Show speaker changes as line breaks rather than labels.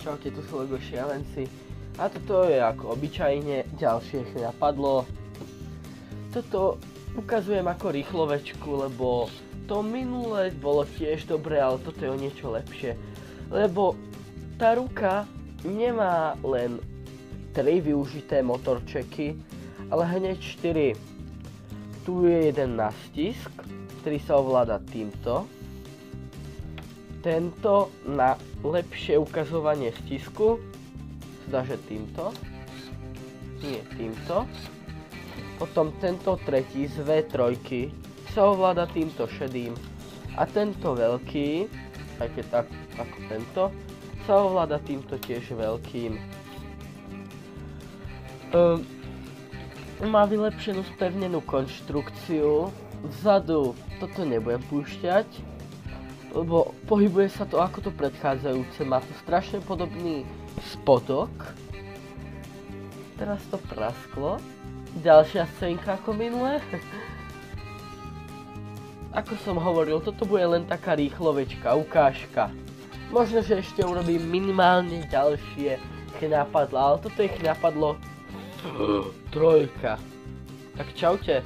Čaute, tu sú LEGO šialenci. A toto je ako obyčajne ďalšie napadlo. Toto ukazujem ako rýchlovečku, lebo to minulé bolo tiež dobré, ale toto je o niečo lepšie. Lebo tá ruka nemá len 3 využité motorčeky, ale hneď 4. Tu je jeden na stisk, ktorý sa ovláda týmto. Tento na lepšie ukazovanie stisku, zda, že týmto, nie týmto. Potom tento tretí z V3 sa ovláda týmto šedým. A tento veľký, aj keď tak ako tento, sa ovláda týmto tiež veľkým. Má vylepšenú spevnenú konštrukciu. Vzadu toto nebudem púšťať, lebo pohybuje sa to ako to predchádzajúce, má to strašne podobný spodok. Teraz to prasklo. Ďalšia scénka ako minulé. Ako som hovoril, toto bude len taká rýchlovečka, ukážka. Možno, že ešte urobím minimálne ďalšie napadla, ale toto je napadlo 3. Tak čaute.